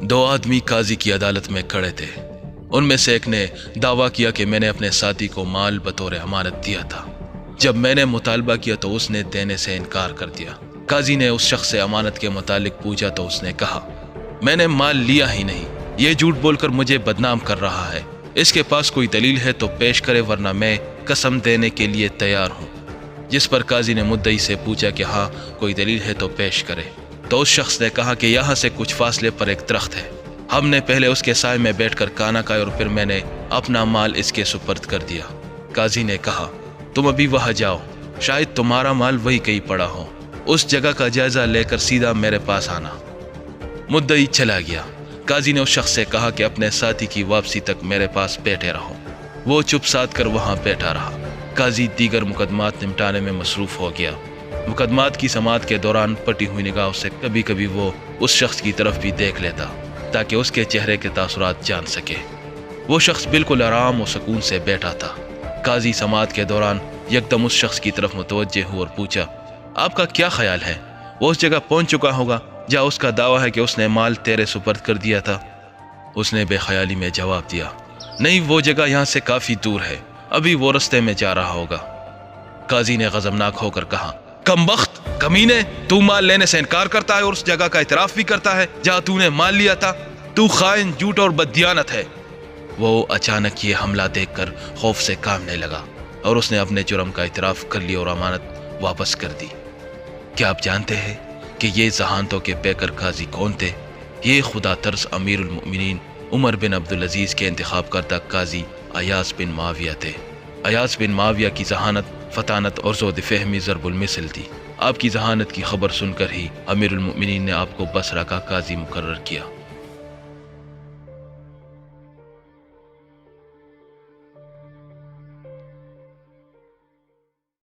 दो आदमी काजी की अदालत में खड़े थे। उनमें से एक ने दावा किया कि मैंने अपने साथी को माल बतौर अमानत दिया था। जब मैंने मुतालबा किया तो उसने देने से इनकार कर दिया। काजी ने उस शख्स से अमानत के मुतालिक पूछा तो उसने कहा, मैंने माल लिया ही नहीं, ये झूठ बोलकर मुझे बदनाम कर रहा है। इसके पास कोई दलील है तो पेश करे, वरना मैं कसम देने के लिए तैयार हूँ। जिस पर काजी ने मुद्दई से पूछा कि हाँ कोई दलील है तो पेश करे। तो उस शख्स ने कहा कि यहाँ से कुछ फासले पर एक दरख्त है, हमने पहले उसके साए में बैठकर खाना खाया और फिर मैंने अपना माल इसके सुपर्द कर दिया। काजी ने कहा, तुम अभी वहाँ जाओ, शायद तुम्हारा माल वही कहीं पड़ा हो, उस जगह का जायजा लेकर सीधा मेरे पास आना। मुद्दई चला गया। काजी ने उस शख्स से कहा कि अपने साथी की वापसी तक मेरे पास बैठे रहो। वो चुप साध कर वहाँ बैठा रहा। काजी दीगर मुकदमात निपटाने में मसरूफ़ हो गया। मुकदमात की समाअत के दौरान पटी हुई निगाहों से कभी कभी वो उस शख्स की तरफ भी देख लेता ताकि उसके चेहरे के तासुरात जान सके। वो शख्स बिल्कुल आराम और सुकून से बैठा था। काजी समाअत के दौरान यकदम उस शख्स की तरफ मुतवज्जे हुआ और पूछा, आपका क्या ख्याल है, वो उस जगह पहुंच चुका होगा जहाँ उसका दावा है कि उसने माल तेरे सुपर्द कर दिया था? उसने बेख्याली में जवाब दिया, नहीं, वो जगह यहाँ से काफ़ी दूर है, अभी वो रास्ते में जा रहा होगा। काजी ने गजबनाक होकर कहा, कमबख्त, कमीने, तू माल लेने से इनकार करता है और उस जगह का इतराफ भी करता है जहाँ तूने माल लिया था। तू खाइन, झूठ और बददियानत है। वो अचानक ये हमला देखकर खौफ से कांपने लगा और उसने अपने जुर्म का इतराफ कर लिया और अमानत वापस कर दी। क्या आप जानते हैं कि ये जहानतों के पैकर काजी कौन थे? ये खुदा तर्स अमीरुल मोमिनीन उमर बिन अब्दुल अजीज के इंतखाब करता काजी अयास बिन माविया थे। अयास बिन माविया की जहानत, फतानत और ज़ोद फहमी ज़रबुल मिसल थी। आपकी जहानत की खबर सुनकर ही अमीरुल मोमिनीन ने आपको बसरा का काजी मुकर्रर किया।